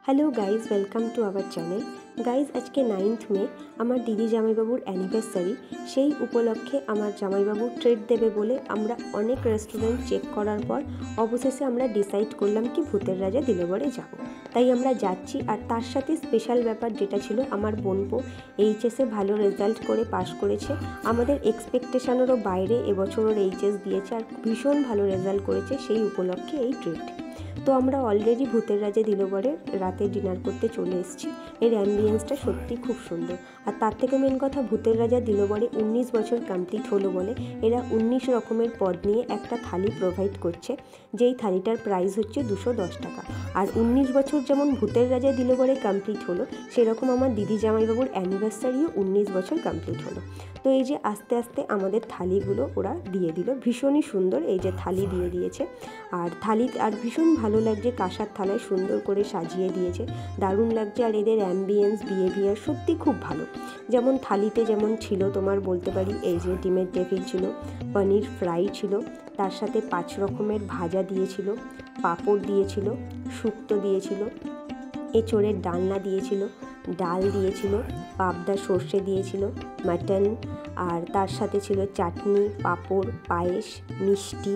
Hello guys, welcome to our channel. Guys, আজকে 9th মে আমার দিদি জামাইবাবুর অ্যানিভার্সারি। সেই উপলক্ষে আমার জামাইবাবু ট্রিট দেবে বলে আমরা অনেক রেস্টুরেন্ট চেক করার পর অবশেষে আমরা ডিসাইড করলাম কি ভূতের রাজা দিলবরে যাব। তাই আমরা যাচ্ছি। আর তার সাথে স্পেশাল ব্যাপার যেটা ছিল, আমার বোনপো এইচএসে ভালো রেজাল্ট করে পাশ করেছে। আমাদের এক্সপেকটেশনেরও বাইরে এবছর ওর এইচএস দিয়েছে আর ভীষণ ভালো রেজাল্ট করেছে। সেই উপলক্ষে এই ট্রিট। তো আমরা অলরেডি ভূতের রাজা দিলবরে রাতে ডিনার করতে চলে এসেছি। এর অ্যাম্বিয়েন্সটা সত্যি খুব সুন্দর। আর তার থেকে মেন কথা, ভূতের রাজা দিলবরে 19 বছর কমপ্লিট হলো বলে এরা 19 রকমের পদ নিয়ে একটা থালি প্রোভাইড করছে, যেই থালিটার প্রাইস হচ্ছে 210 টাকা। আর 19 বছর যেমন ভূতের রাজা দিলবরে কমপ্লিট হলো, সেরকম আমার দিদি জামাইবাবুর অ্যানিভার্সারিও 19 বছর কমপ্লিট হলো। তো এই যে আস্তে আস্তে আমাদের থালিগুলো ওরা দিয়ে দিল, ভীষণই সুন্দর। এই যে থালি দিয়ে দিয়েছে, আর থালি আর ভীষণ ভালো লাগছে, কাঁসার থালায় সুন্দর করে সাজিয়ে দিয়েছে, দারুণ লাগছে। আর এদের অ্যাম্বিয়েন্স, বিহেভিয়ার সত্যি খুব ভালো। যেমন থালিতে যেমন ছিল তোমার বলতে পারি, এই যে ডিমের টেবিল ছিল, পনির ফ্রাই ছিল, তার সাথে 5 রকমের ভাজা দিয়েছিল, পাঁপড় দিয়েছিল, শুক্তো দিয়েছিল, এঁচোড়ের ডালনা দিয়েছিল, ডাল দিয়েছিল, পাবদা সর্ষে দিয়েছিল, মাটন, আর তার সাথে ছিল চাটনি, পাঁপড়, পায়েস, মিষ্টি,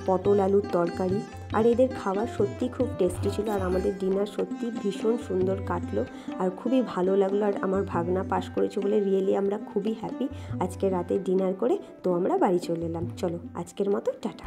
পটল আলুর তরকারি। আর এদের খাবার সত্যি খুব টেস্টি ছিল। আর আমাদের ডিনার সত্যি ভীষণ সুন্দর কাটলো আর খুবই ভালো লাগলো। আর আমার ভাগনা পাস করেছে বলে রিয়েলি আমরা খুবই হ্যাপি আজকে রাতে ডিনার করে। তো আমরা বাড়ি চলে এলাম। চলো আজকের মতো টাটা।